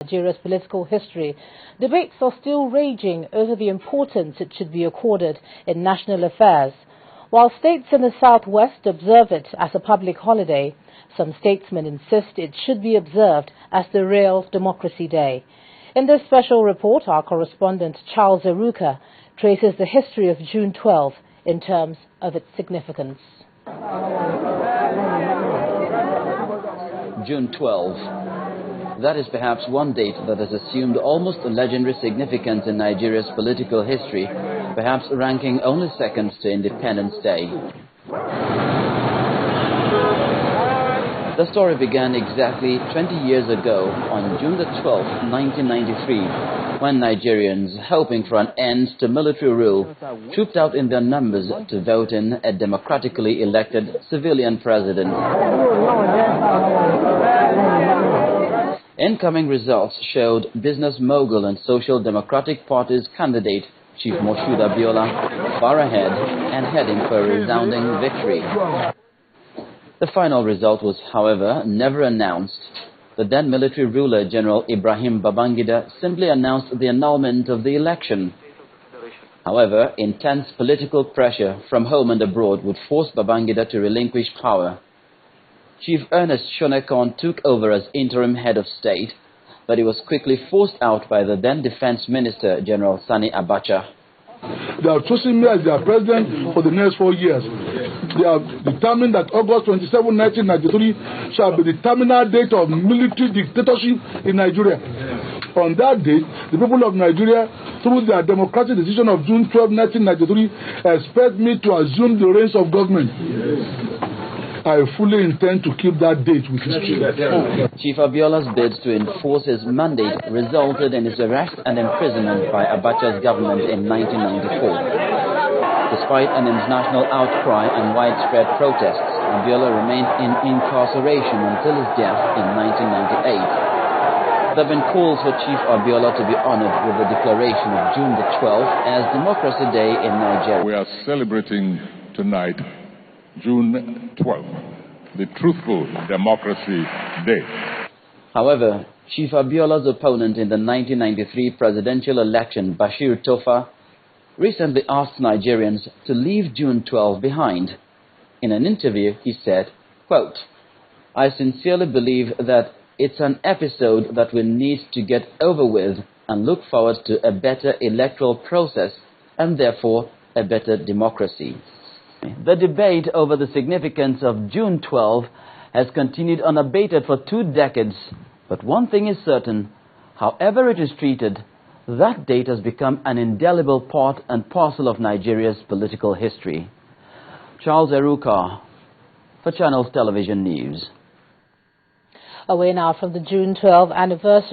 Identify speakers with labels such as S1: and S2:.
S1: Nigeria's political history, debates are still raging over the importance it should be accorded in national affairs. While states in the southwest observe it as a public holiday, some statesmen insist it should be observed as the real Democracy Day. In this special report, our correspondent Charles Eruka traces the history of June 12 in terms of its significance.
S2: June 12. That is perhaps one date that has assumed almost a legendary significance in Nigeria's political history, perhaps ranking only second to Independence Day. The story began exactly 20 years ago on June the 12th, 1993, when Nigerians, hoping for an end to military rule, trooped out in their numbers to vote in a democratically elected civilian president. Incoming results showed business mogul and Social Democratic Party's candidate, Chief Moshood Abiola, far ahead and heading for a resounding victory. The final result was, however, never announced. The then military ruler, General Ibrahim Babangida, simply announced the annulment of the election. However, intense political pressure from home and abroad would force Babangida to relinquish power. Chief Ernest Shonekan took over as interim head of state, but he was quickly forced out by the then Defense Minister, General Sani Abacha.
S3: They have chosen me as their president for the next 4 years. They have determined that August 27, 1993 shall be the terminal date of military dictatorship in Nigeria. On that date, the people of Nigeria, through their democratic decision of June 12, 1993, expect me to assume the reins of government. I fully intend to keep that date with history.
S2: Chief Abiola's bids to enforce his mandate resulted in his arrest and imprisonment by Abacha's government in 1994. Despite an international outcry and widespread protests, Abiola remained in incarceration until his death in 1998. There have been calls for Chief Abiola to be honored with the declaration of June the 12th as Democracy Day in Nigeria.
S4: We are celebrating tonight June 12th, the Truthful Democracy Day.
S2: However, Chief Abiola's opponent in the 1993 presidential election, Bashir Tofa, recently asked Nigerians to leave June 12 behind. In an interview, he said, quote, "I sincerely believe that it's an episode that we need to get over with and look forward to a better electoral process and therefore a better democracy." The debate over the significance of June 12 has continued unabated for 2 decades. But one thing is certain, however it is treated, that date has become an indelible part and parcel of Nigeria's political history. Charles Eruka for Channels Television News.
S1: Away now from the June 12 anniversary.